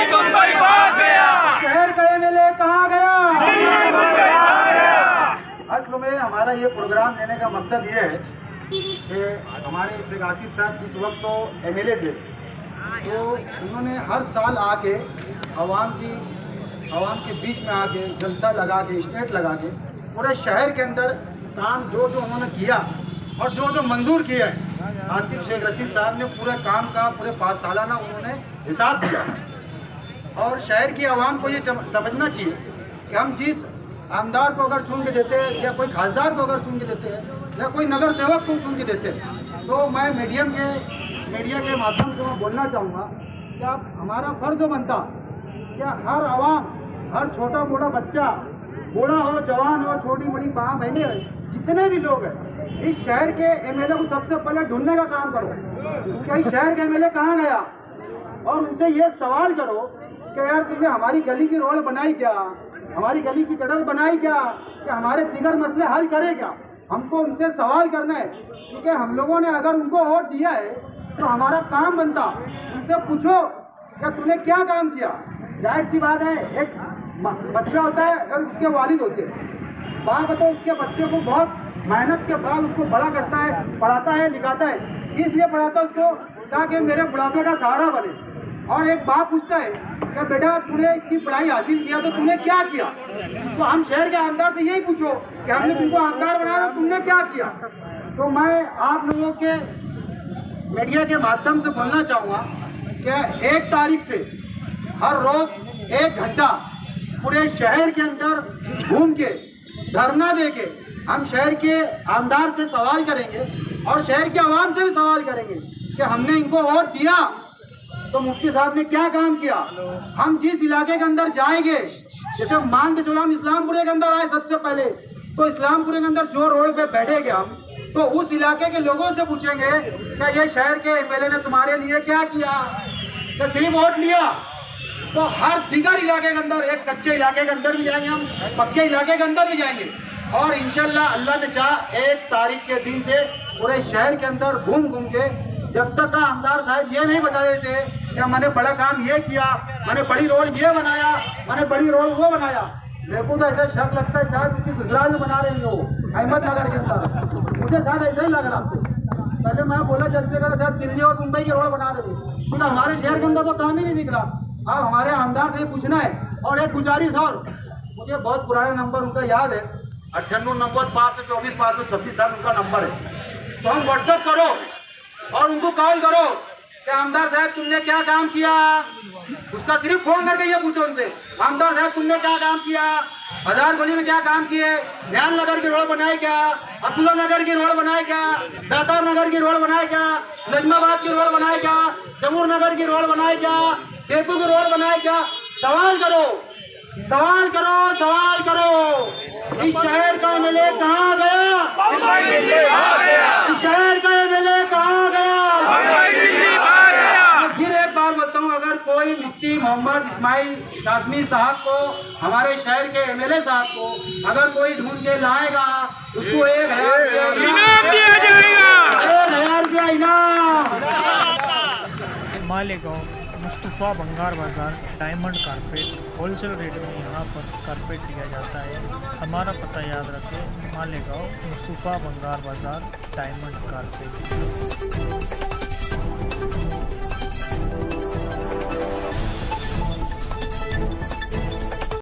मुंबई भाग गया। शहर का एमएलए कहाँ गया? असल में हमारा ये प्रोग्राम देने का मकसद ये है कि हमारे शेख आसिफ साहब जिस वक्त तो एमएलए थे, तो उन्होंने हर साल आके आवाम के बीच में आके जलसा लगा के, स्टेट लगा के, पूरे शहर के अंदर काम जो उन्होंने किया और जो मंजूर किया है, आसिफ शेख रशीद साहब ने पूरे काम का पूरे 5 सालाना उन्होंने हिसाब दिया। और शहर की आवाम को ये समझना चाहिए कि हम जिस आमदार को अगर चुन के देते हैं या कोई खासदार को अगर चुन के देते हैं या कोई नगर सेवक को चुन के देते हैं, तो मैं मीडिया के माध्यम से मैं बोलना चाहूँगा कि आप हमारा फर्ज बनता क्या हर आवाम, हर छोटा मोटा बच्चा, बूढ़ा हो, जवान हो, छोटी बड़ी माँ बहनें, जितने भी लोग हैं, इस शहर के एमएलए को सबसे पहले ढूंढने का काम करो कि इस शहर के एमएलए कहाँ गया, और उनसे ये सवाल करो कि यार तुमने हमारी गली की रोड बनाई क्या, हमारी गली की गटर बनाई क्या, कि हमारे दिगर मसले हल करे क्या। हमको उनसे सवाल करना है, क्योंकि हम लोगों ने अगर उनको वोट दिया है तो हमारा काम बनता उनसे पूछो कि तूने क्या काम किया। जाहिर सी बात है, एक बच्चा होता है और उसके वालिद होते हैं, बाप तो उसके बच्चे को बहुत मेहनत के बाद उसको बड़ा करता है, पढ़ाता है, लिखाता है, इसलिए पढ़ाता है उसको ताकि मेरे बुढ़ापे का सहारा बने। और एक बाप पूछता है कि बेटा तूने इतनी पढ़ाई हासिल किया तो तूने क्या किया। तो हम शहर के आमदार से यही पूछो कि हमने तुमको आमदार बनाया तो तुमने क्या किया। तो मैं आप लोगों के मीडिया के माध्यम से बोलना चाहूँगा कि 1 तारीख से हर रोज़ 1 घंटा पूरे शहर के अंदर घूम के, धरना दे के हम शहर के आमदार से सवाल करेंगे और शहर के आवाम से भी सवाल करेंगे कि हमने इनको वोट दिया तो मुफ्ती साहब ने क्या काम किया। हम जिस इलाके के अंदर जाएंगे, जैसे मान के चलो हम इस्लामपुरे के अंदर आए सबसे पहले, तो इस्लामपुरे के अंदर जो रोड पे बैठेंगे हम, तो उस इलाके के लोगों से पूछेंगे कि ये शहर के एमएलए ने तुम्हारे लिए क्या किया, तो सिर्फ वोट लिया। तो हर दिगर इलाके के अंदर, एक कच्चे इलाके के अंदर भी जाएंगे हम, पक्के इलाके के अंदर भी जाएंगे, और इंशाल्लाह अल्लाह ने चाह 1 तारीख के दिन से पूरे शहर के अंदर घूम के, जब तक का आमदार साहब ये नहीं बता देते कि मैंने बड़ा काम ये किया, मैंने बड़ी रोड ये बनाया, मैंने बड़ी रोड वो बनाया, मेरे को तो ऐसा शक लगता है शायद उसकी गुजरात में बना रही हो अहमदनगर के अंदर, मुझे शायद ऐसा ही लग रहा आपको। पहले मैं बोला जैसे कर शायद दिल्ली और मुंबई की रोड बना रही है, तो हमारे शहर के अंदर तो काम ही नहीं दिख रहा। अब हमारे आमदार से पूछना है। और एक गुजारिश, और मुझे बहुत पुराना नंबर उनका याद है, 98 नंबर 524 526 साल उनका नंबर है, तो हम व्हाट्सएप करो और उनको कॉल करो कि आमदार साहब तुमने क्या काम किया। उसका सिर्फ फोन करके ये पूछो उनसे, आमदार साहब तुमने क्या काम किया, हजार गली में क्या काम किए, ध्यान नगर की रोड बनाए क्या, अब्दुल्ला नगर की रोड बनाए क्या, बेहतर नगर की रोड बनाए क्या, नजमाबाद की रोड बनाए क्या, जमूर नगर की रोड बनाए क्या, टेपू की रोड बनाए क्या। सवाल करो, सवाल करो, सवाल करो। इस शहर का एमएलए कहाँ गया, इस शहर का एमएलए कहाँ गया। फिर एक बार बोलता हूँ, अगर कोई मुफ्ती मोहम्मद इस्माइल कासमी साहब को, हमारे शहर के एमएलए साहब को अगर कोई ढूंढ के लाएगा, उसको 1000 इनाम दिया जाएगा, 1000 रुपया इनाम। मालेगांव मुस्तफ़ा भंगार बाज़ार डायमंड कारपेट होलसेल रेट में यहाँ पर कारपेट दिया जाता है। हमारा पता याद रखें, मालेगांव मुस्तफ़ा भंगार बाज़ार डायमंड कारपेट।